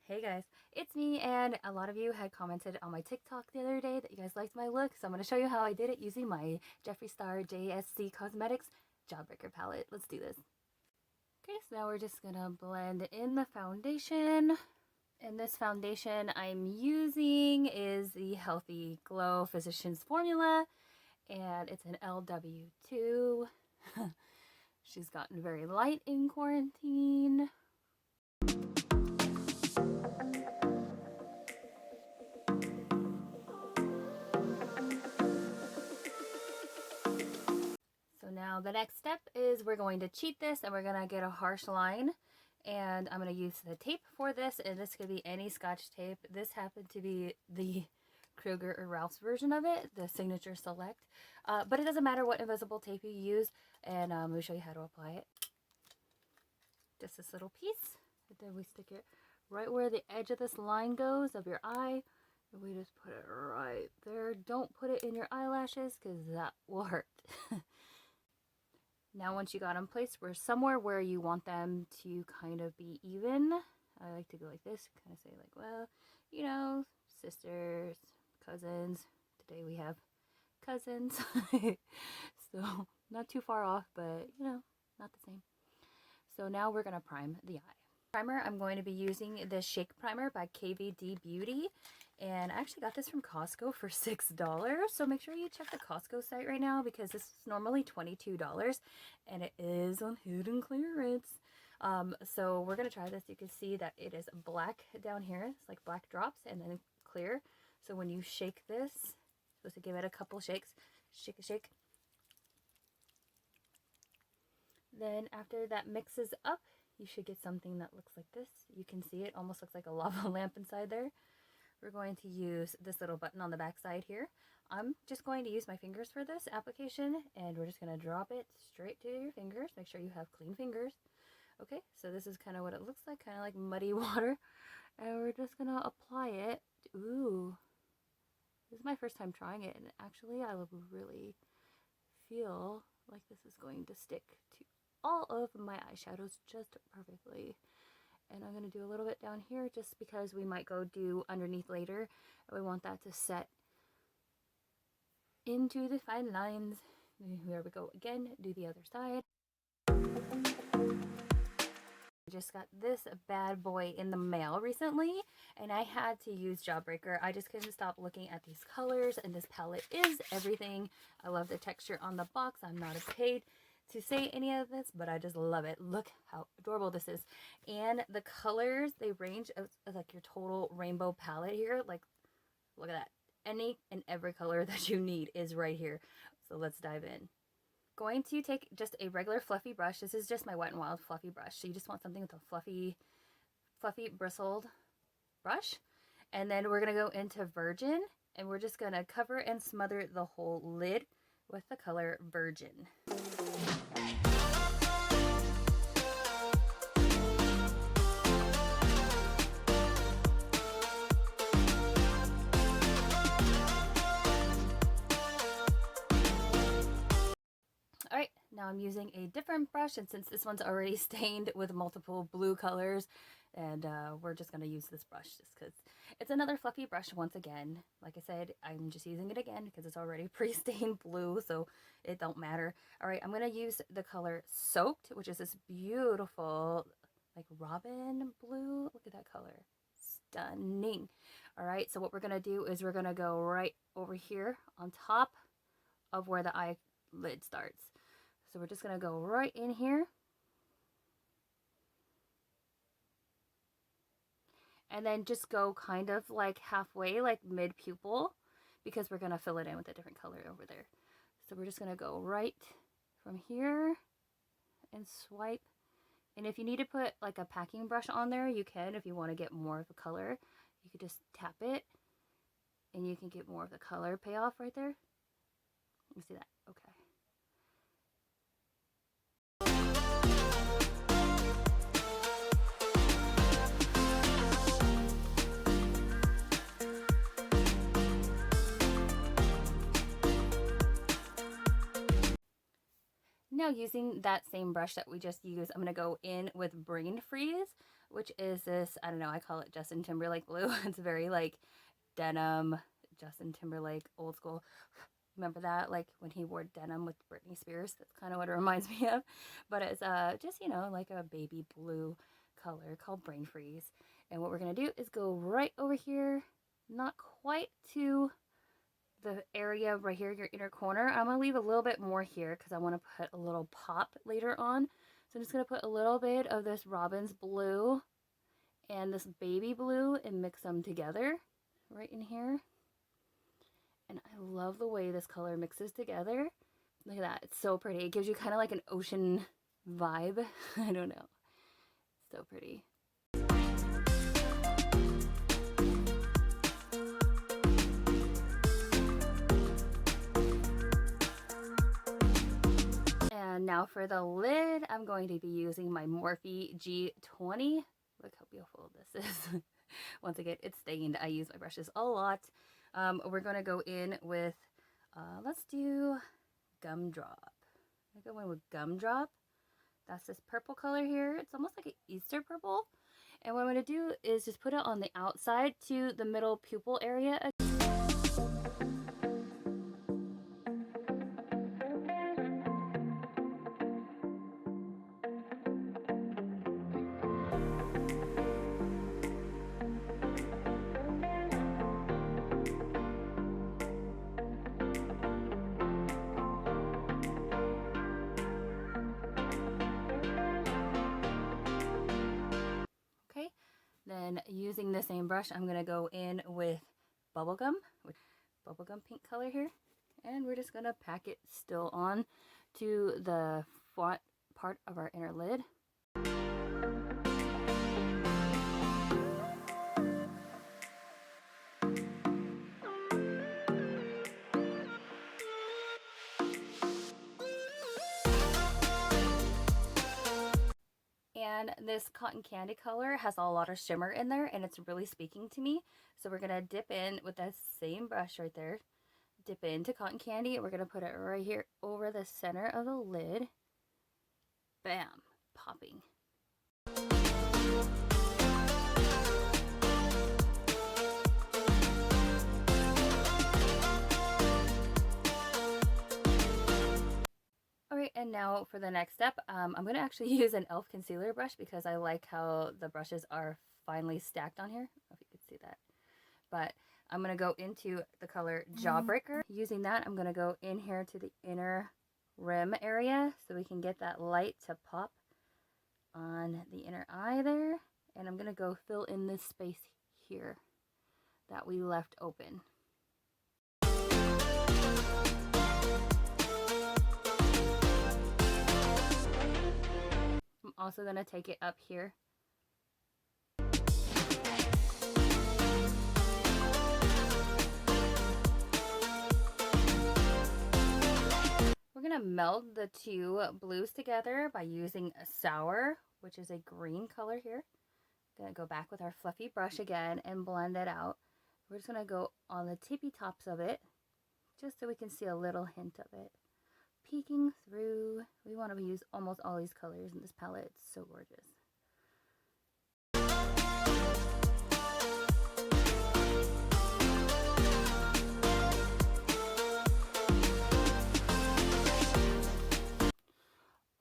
Hey guys, it's me, and a lot of you had commented on my TikTok the other day that you guys liked my look, so I'm going to show you how I did it using my Jeffree Star JSC Cosmetics Jawbreaker palette. Let's do this. Okay, so now we're just going to blend in the foundation. And this foundation I'm using is the Healthy Glow Physicians Formula, and it's an LW2. She's gotten very light in quarantine. So now the next step is we're going to cheat this, and we're going to get a harsh line, and I'm going to use the tape for this, and this could be any Scotch tape. This happened to be the Kruger or Ralph's version of it, the Signature Select, but it doesn't matter what invisible tape you use, and I'm going to show you how to apply it. Just this little piece, and then we stick it right where the edge of this line goes of your eye, and we just put it right there. Don't put it in your eyelashes because that will hurt. Now once you got them placed, we're somewhere where you want them to kind of be even. I like to go like this, kind of say like, well, you know, sisters, cousins. Today we have cousins. So not too far off, but you know, not the same. So now we're going to prime the eye. Primer, I'm going to be using the Shake Primer by KVD Beauty. And I actually got this from Costco for $6. So make sure you check the Costco site right now because this is normally $22 and it is on hidden clearance. So we're going to try this. You can see that it is black down here. It's like black drops and then clear. So when you shake this, you're supposed to give it a couple shakes. Shake a shake. Then after that mixes up, you should get something that looks like this. You can see it almost looks like a lava lamp inside there. We're going to use this little button on the back side here. I'm just going to use my fingers for this application, and we're just going to drop it straight to your fingers. Make sure you have clean fingers. Okay, so this is kind of what it looks like, kind of like muddy water. And we're just going to apply it. Ooh, this is my first time trying it, and actually I really feel like this is going to stick to all of my eyeshadows just perfectly. And I'm going to do a little bit down here just because we might go do underneath later. And we want that to set into the fine lines. Here we go again. Do the other side. I just got this bad boy in the mail recently, and I had to use Jawbreaker. I just couldn't stop looking at these colors, and this palette is everything. I love the texture on the box. I'm not paid to say any of this, but I just love it. Look how adorable this is. And the colors, they range of like your total rainbow palette here. Like, look at that. Any and every color that you need is right here. So let's dive in. Going to take just a regular fluffy brush. This is just my Wet n Wild fluffy brush. So you just want something with a fluffy bristled brush. And then we're going to go into Virgin, and we're just going to cover and smother the whole lid with the color Virgin. Alright, now I'm using a different brush, and since this one's already stained with multiple blue colors, and we're just going to use this brush just because it's another fluffy brush once again. Like I said, I'm just using it again because it's already pre-stained blue, so it don't matter. Alright, I'm going to use the color Soaked, which is this beautiful, like robin blue. Look at that color. Stunning. Alright, so what we're going to do is we're going to go right over here on top of where the eyelid starts. So we're just going to go right in here. And then just go kind of like halfway, like mid-pupil, because we're going to fill it in with a different color over there. So we're just going to go right from here and swipe. And if you need to put like a packing brush on there, you can. If you want to get more of the color, you could just tap it and you can get more of the color payoff right there. You see that? Okay. Now using that same brush that we just used, I'm going to go in with Brain Freeze. which is this, I don't know, I call it Justin Timberlake blue. It's very like denim, Justin Timberlake, old school. Remember that, like when he wore denim with Britney Spears? That's kind of what it reminds me of. But it's just, you know, like a baby blue color called Brain Freeze. And what we're going to do is go right over here, not quite to the area right here, your inner corner. I'm going to leave a little bit more here because I want to put a little pop later on. So I'm just going to put a little bit of this Robin's blue and this baby blue and mix them together right in here. And I love the way this color mixes together. Look at that. It's so pretty. It gives you kind of like an ocean vibe. I don't know. So pretty. And now for the lid, I'm going to be using my Morphe G20. Look how beautiful this is. Once again, it's stained. I use my brushes a lot. We're going to go in with, let's do Gumdrop. I'm going to go in with Gumdrop. That's this purple color here. It's almost like an Easter purple. And what I'm going to do is just put it on the outside to the middle pupil area. Then using the same brush, I'm going to go in with bubblegum pink color here. And we're just going to pack it still on to the front part of our inner lid. And this cotton candy color has a lot of shimmer in there, and it's really speaking to me. So we're going to dip in with that same brush right there. Dip into cotton candy, and we're going to put it right here over the center of the lid. Bam! Popping. Alright, and now for the next step, I'm going to actually use an e.l.f. concealer brush because I like how the brushes are finely stacked on here. I don't know if you can see that. But I'm going to go into the color Jawbreaker. Using that, I'm going to go in here to the inner rim area so we can get that light to pop on the inner eye there. And I'm going to go fill in this space here that we left open. I'm also going to take it up here. We're going to meld the two blues together by using a Sour, which is a green color here. Going to go back with our fluffy brush again and blend it out. We're just going to go on the tippy tops of it, just so we can see a little hint of it peeking through. We want to use almost all these colors in this palette. It's so gorgeous.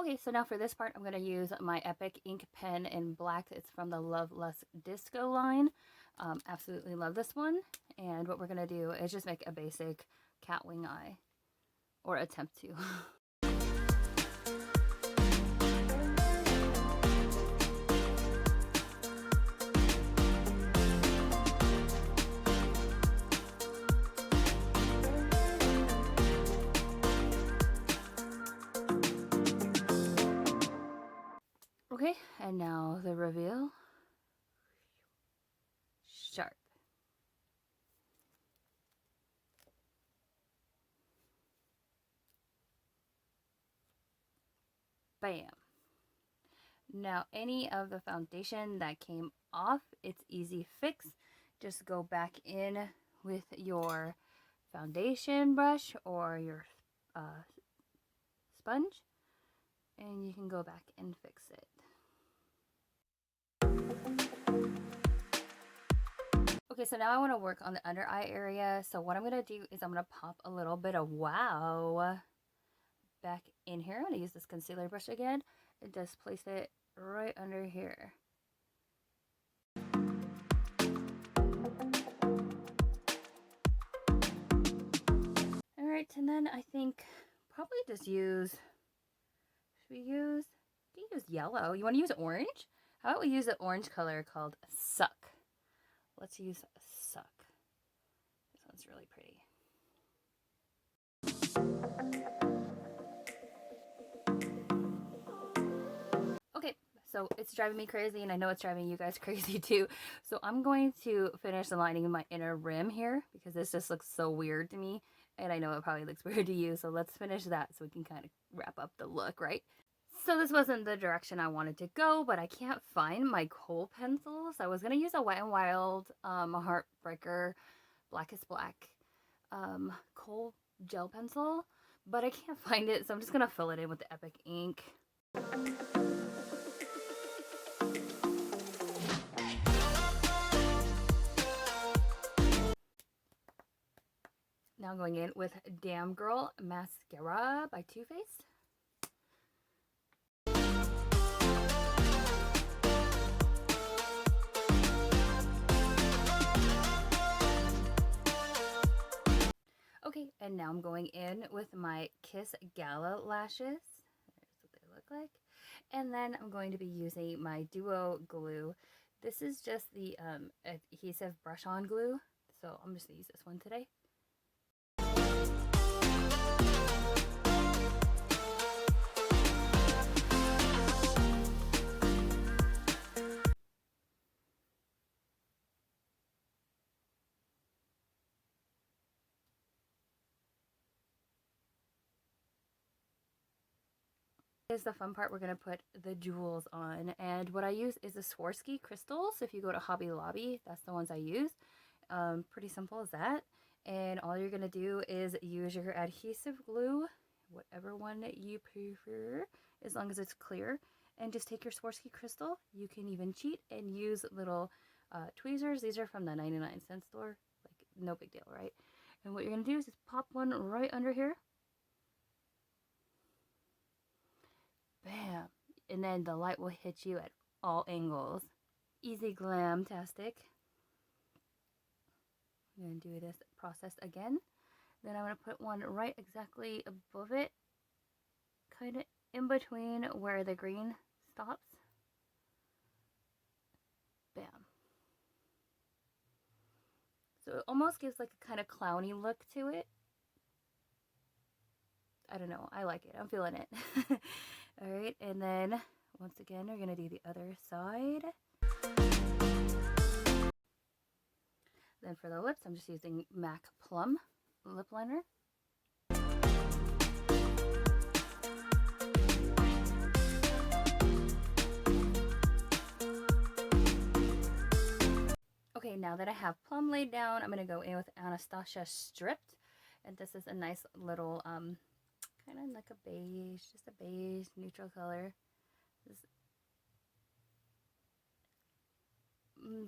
Okay, so now for this part, I'm going to use my Epic ink pen in black. It's from the Love Less Disco line. Absolutely love this one. And what we're going to do is just make a basic cat wing eye. Or attempt to. Okay, and now the reveal. Sharp. Bam. Now any of the foundation that came off, it's easy fix. Just go back in with your foundation brush or your sponge, and you can go back and fix it. Okay, so now I want to work on the under eye area. So what I'm going to do is I'm going to pop a little bit of wow back in here. I'm going to use this concealer brush again and just place it right under here. Alright, and then I think probably just use, should we use yellow? You want to use orange? How about we use an orange color called Suck? Let's use Suck. This one's really pretty. Okay, so it's driving me crazy, and I know it's driving you guys crazy too. So I'm going to finish the lining of my inner rim here because this just looks so weird to me, and I know it probably looks weird to you. So let's finish that so we can kind of wrap up the look, right? So this wasn't the direction I wanted to go, but I can't find my kohl pencils. I was going to use a Wet n Wild Heartbreaker Blackest Black kohl gel pencil, but I can't find it, so I'm just going to fill it in with the Epic ink. Now I'm going in with Damn Girl Mascara by Too Faced. Okay, and now I'm going in with my Kiss Gala lashes. There's what they look like. And then I'm going to be using my Duo glue. This is just the adhesive brush-on glue, so I'm just going to use this one today. Is the fun part. We're going to put the jewels on, and what I use is the Swarovski crystals. If you go to Hobby Lobby, that's the ones I use. Pretty simple as that. And all you're going to do is use your adhesive glue, whatever one you prefer, as long as it's clear, and just take your Swarovski crystal. You can even cheat and use little tweezers. These are from the 99-cent store, like no big deal, right? And what you're going to do is just pop one right under here. Bam! And then the light will hit you at all angles. Easy glam-tastic. I'm going to do this process again. Then I'm going to put one right exactly above it, kind of in between where the green stops. Bam. So it almost gives like a kind of clowny look to it. I don't know. I like it. I'm feeling it. Alright, and then once again, we're going to do the other side. Then for the lips, I'm just using MAC Plum lip liner. Okay, now that I have Plum laid down, I'm going to go in with Anastasia Stripped. And this is a nice little kind of like a beige, just a beige neutral color. Just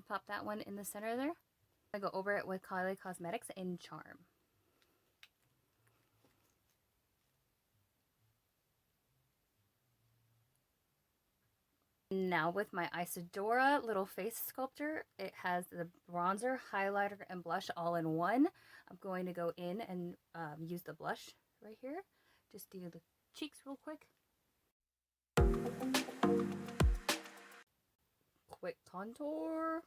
pop that one in the center there. I go over it with Kylie Cosmetics in Charm. Now with my Isadora little face sculptor, it has the bronzer, highlighter, and blush all in one. I'm going to go in and use the blush right here. Just do the cheeks real quick. Quick contour.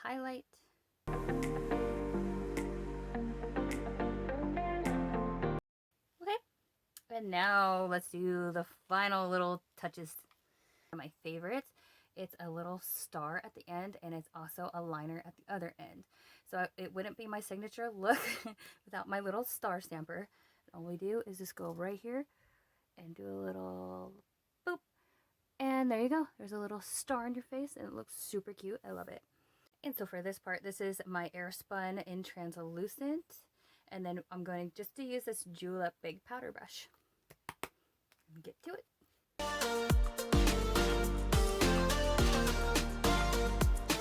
Highlight. Okay, and now let's do the final little touches. My favorites. It's a little star at the end, and it's also a liner at the other end. So it wouldn't be my signature look without my little star stamper. All we do is just go right here and do a little boop. And there you go. There's a little star on your face, and it looks super cute. I love it. And so for this part, this is my Airspun in translucent. And then I'm going just to use this Julep big powder brush. Get to it.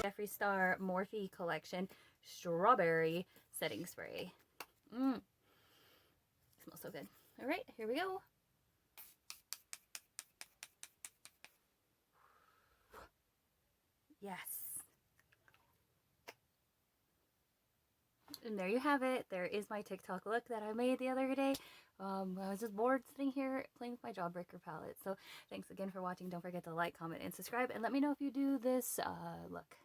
Jeffree Star Morphe Collection Strawberry Setting Spray. Smells so good. All right, here we go. Yes. And there you have it. There is my TikTok look that I made the other day. I was just bored sitting here playing with my Jawbreaker palette. So thanks again for watching. Don't forget to like, comment, and subscribe. And let me know if you do this look.